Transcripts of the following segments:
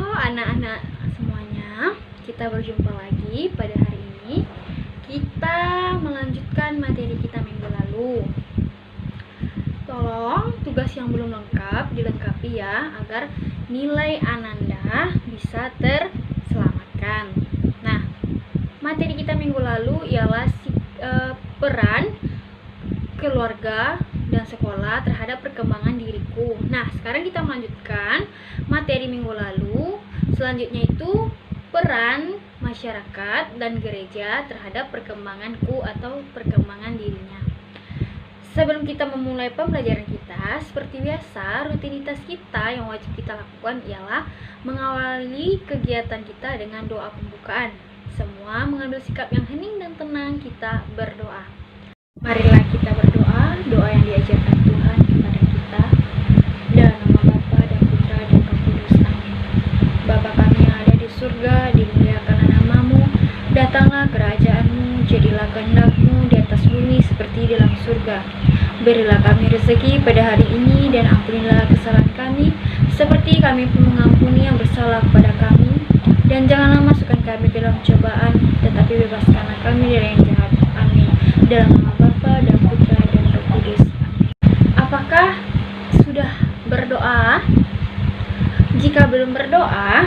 Halo anak-anak semuanya, kita berjumpa lagi pada hari ini. Kita melanjutkan materi kita minggu lalu. Tolong tugas yang belum lengkap dilengkapi ya, agar nilai Ananda bisa terselamatkan. Nah, materi kita minggu lalu ialah peran keluarga dan sekolah terhadap perkembangan diriku. Nah, sekarang kita melanjutkan materi minggu lalu. Selanjutnya itu peran masyarakat dan gereja terhadap perkembanganku atau perkembangan dirinya. Sebelum kita memulai pembelajaran kita, seperti biasa, rutinitas kita yang wajib kita lakukan ialah mengawali kegiatan kita dengan doa pembukaan. Semua mengambil sikap yang hening dan tenang, kita berdoa. Marilah kita berdoa, doa yang diajarkan Tuhan kepada kita. Dalam nama Bapa dan Putra dan Roh Kudus. Amin. Bapa kami yang ada di surga, dimuliakanlah namamu. Datanglah kerajaan-Mu, jadilah kehendak-Mu di atas bumi seperti di dalam surga. Berilah kami rezeki pada hari ini, dan ampunilah kesalahan kami, seperti kami pun mengampuni yang bersalah kepada kami. Dan janganlah masukkan kami ke dalam cobaan, tetapi bebaskanlah kami dari yang jahat. Amin. Dalam nama Bapa dan Putra dan Roh Kudus. Apakah sudah berdoa? Jika belum berdoa,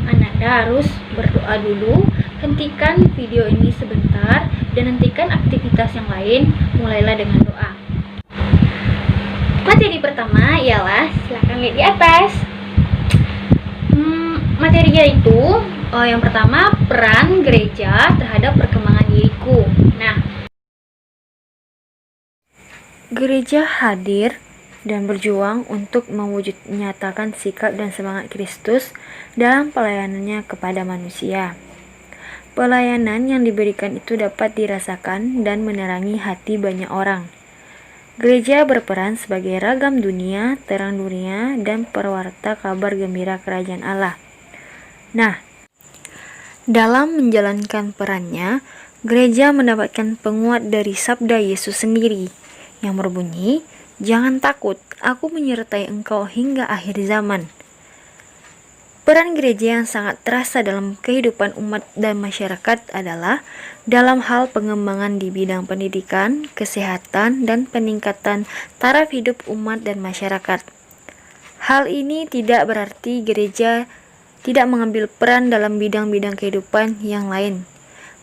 Ananda harus berdoa dulu. Hentikan video ini sebentar dan hentikan aktivitas yang lain. Mulailah dengan doa. Materi pertama ialah, silakan lihat di atas. Materinya itu yang pertama, peran gereja terhadap perkembangan diriku. Nah, gereja hadir dan berjuang untuk nyatakan sikap dan semangat Kristus dalam pelayanannya kepada manusia. Pelayanan yang diberikan itu dapat dirasakan dan menerangi hati banyak orang. Gereja berperan sebagai ragam dunia, terang dunia, dan pewarta kabar gembira kerajaan Allah. Nah, dalam menjalankan perannya, gereja mendapatkan penguat dari sabda Yesus sendiri yang berbunyi, "Jangan takut, aku menyertai engkau hingga akhir zaman." Peran gereja yang sangat terasa dalam kehidupan umat dan masyarakat adalah dalam hal pengembangan di bidang pendidikan, kesehatan, dan peningkatan taraf hidup umat dan masyarakat. Hal ini tidak berarti gereja tidak mengambil peran dalam bidang-bidang kehidupan yang lain.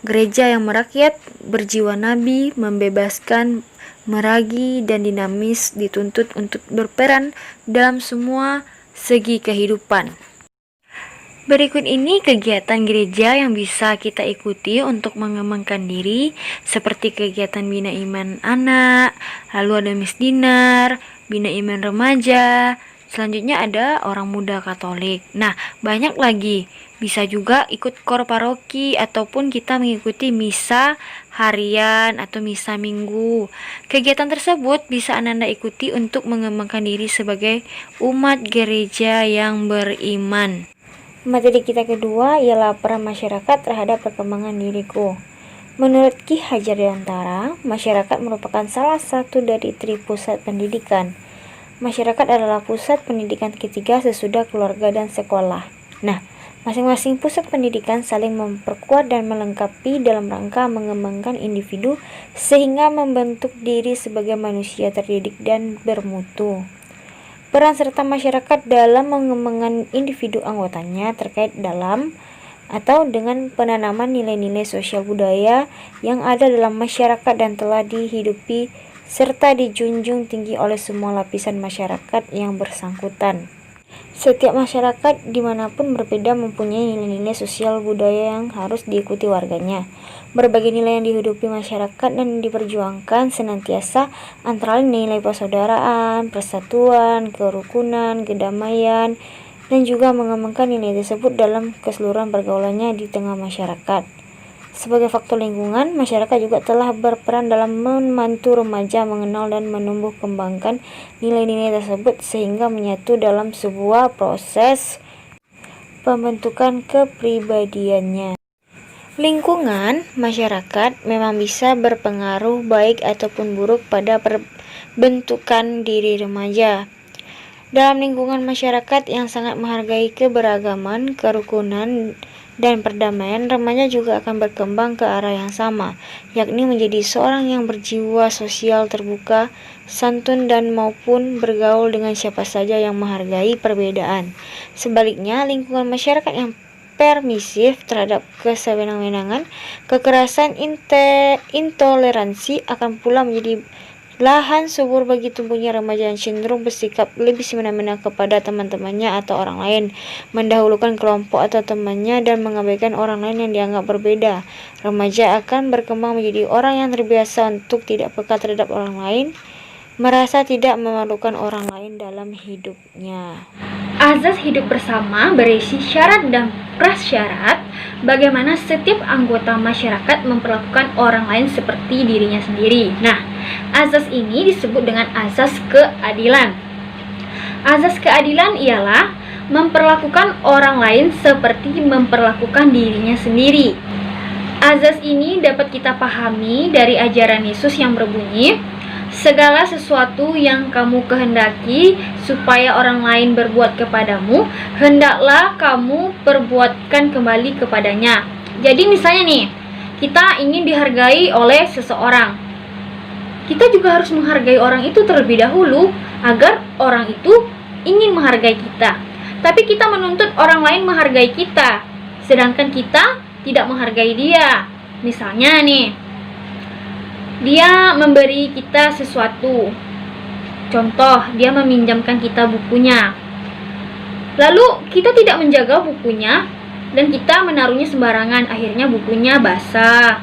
Gereja yang merakyat, berjiwa nabi, membebaskan, meragi, dan dinamis dituntut untuk berperan dalam semua segi kehidupan. Berikut ini kegiatan gereja yang bisa kita ikuti untuk mengembangkan diri, seperti kegiatan Bina Iman Anak, lalu ada Miss Dinar, Bina Iman Remaja, selanjutnya ada Orang Muda Katolik. Nah, banyak lagi. Bisa juga ikut kor paroki ataupun kita mengikuti misa harian atau misa minggu. Kegiatan tersebut bisa Ananda ikuti untuk mengembangkan diri sebagai umat gereja yang beriman. Materi kita kedua ialah peran masyarakat terhadap perkembangan diriku. Menurut Ki Hajar Dewantara, masyarakat merupakan salah satu dari pusat pendidikan. Masyarakat adalah pusat pendidikan ketiga sesudah keluarga dan sekolah. Nah, masing-masing pusat pendidikan saling memperkuat dan melengkapi dalam rangka mengembangkan individu sehingga membentuk diri sebagai manusia terdidik dan bermutu. Peran serta masyarakat dalam mengembangkan individu anggotanya terkait dalam atau dengan penanaman nilai-nilai sosial budaya yang ada dalam masyarakat dan telah dihidupi serta dijunjung tinggi oleh semua lapisan masyarakat yang bersangkutan. Setiap masyarakat dimanapun berbeda mempunyai nilai-nilai sosial budaya yang harus diikuti warganya. Berbagai nilai yang dihidupi masyarakat dan diperjuangkan senantiasa antara nilai persaudaraan, persatuan, kerukunan, kedamaian, dan juga mengembangkan nilai tersebut dalam keseluruhan pergaulannya di tengah masyarakat. Sebagai faktor lingkungan, masyarakat juga telah berperan dalam membantu remaja mengenal dan menumbuh kembangkan nilai-nilai tersebut sehingga menyatu dalam sebuah proses pembentukan kepribadiannya. Lingkungan masyarakat memang bisa berpengaruh baik ataupun buruk pada perbentukan diri remaja. Dalam lingkungan masyarakat yang sangat menghargai keberagaman, kerukunan, dan perdamaian, remaja juga akan berkembang ke arah yang sama, yakni menjadi seorang yang berjiwa sosial terbuka, santun, dan maupun bergaul dengan siapa saja yang menghargai perbedaan. Sebaliknya, lingkungan masyarakat yang permisif terhadap kesewenang-wenangan, kekerasan, intoleransi akan pula menjadi lahan subur bagi tumbuhnya remaja yang cenderung bersikap lebih semena-mena kepada teman-temannya atau orang lain, mendahulukan kelompok atau temannya dan mengabaikan orang lain yang dianggap berbeda. Remaja akan berkembang menjadi orang yang terbiasa untuk tidak peka terhadap orang lain, merasa tidak memerlukan orang lain dalam hidupnya. Azas hidup bersama berisi syarat dan prasyarat bagaimana setiap anggota masyarakat memperlakukan orang lain seperti dirinya sendiri. Nah, azas ini disebut dengan azas keadilan. Azas keadilan ialah memperlakukan orang lain seperti memperlakukan dirinya sendiri. Azas ini dapat kita pahami dari ajaran Yesus yang berbunyi, segala sesuatu yang kamu kehendaki supaya orang lain berbuat kepadamu, hendaklah kamu perbuatkan kembali kepadanya. Jadi misalnya nih, kita ingin dihargai oleh seseorang. Kita juga harus menghargai orang itu terlebih dahulu agar orang itu ingin menghargai kita. Tapi kita menuntut orang lain menghargai kita, sedangkan kita tidak menghargai dia. Misalnya nih, dia memberi kita sesuatu. Contoh, dia meminjamkan kita bukunya. Lalu kita tidak menjaga bukunya dan kita menaruhnya sembarangan. Akhirnya bukunya basah,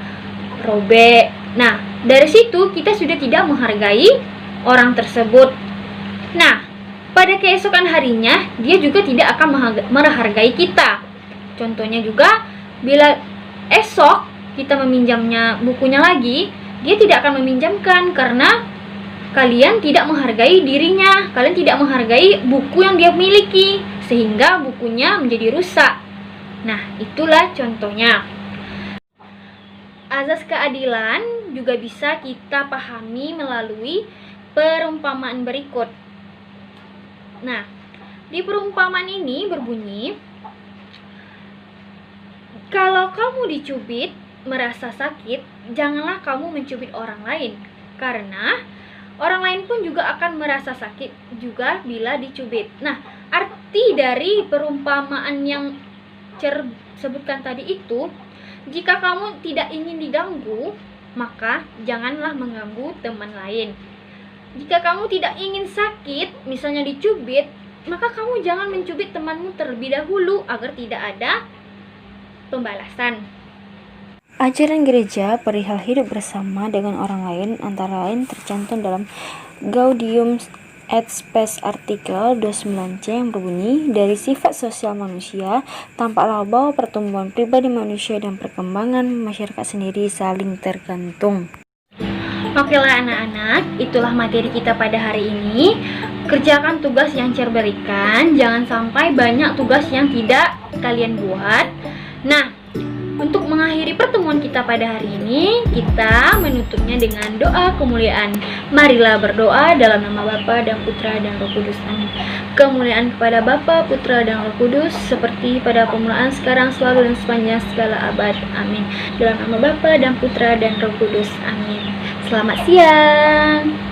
robek. Nah, dari situ kita sudah tidak menghargai orang tersebut. Nah, pada keesokan harinya dia juga tidak akan menghargai kita. Contohnya juga, bila esok kita meminjamnya bukunya lagi, dia tidak akan meminjamkan karena kalian tidak menghargai dirinya, kalian tidak menghargai buku yang dia miliki, sehingga bukunya menjadi rusak. Nah, itulah contohnya. Azas keadilan juga bisa kita pahami melalui perumpamaan berikut. Nah, di perumpamaan ini berbunyi, kalau kamu dicubit merasa sakit, janganlah kamu mencubit orang lain, karena orang lain pun juga akan merasa sakit juga bila dicubit. Nah, arti dari perumpamaan yang sebutkan tadi itu, jika kamu tidak ingin diganggu, maka janganlah mengganggu teman lain. Jika kamu tidak ingin sakit, misalnya dicubit, maka kamu jangan mencubit temanmu terlebih dahulu agar tidak ada pembalasan. Ajaran gereja perihal hidup bersama dengan orang lain antara lain tercantum dalam Gaudium et Spes artikel 29C yang berbunyi, dari sifat sosial manusia tampaklah bahwa pertumbuhan pribadi manusia dan perkembangan masyarakat sendiri saling tergantung. Oke lah anak-anak, itulah materi kita pada hari ini. Kerjakan tugas yang Cer berikan, jangan sampai banyak tugas yang tidak kalian buat. Nah, untuk mengakhiri pertemuan kita pada hari ini, kita menutupnya dengan doa kemuliaan. Marilah berdoa dalam nama Bapa dan Putra dan Roh Kudus. Amin. Kemuliaan kepada Bapa, Putra dan Roh Kudus, seperti pada permulaan, sekarang, selalu, dan sepanjang segala abad. Amin. Dalam nama Bapa dan Putra dan Roh Kudus. Amin. Selamat siang.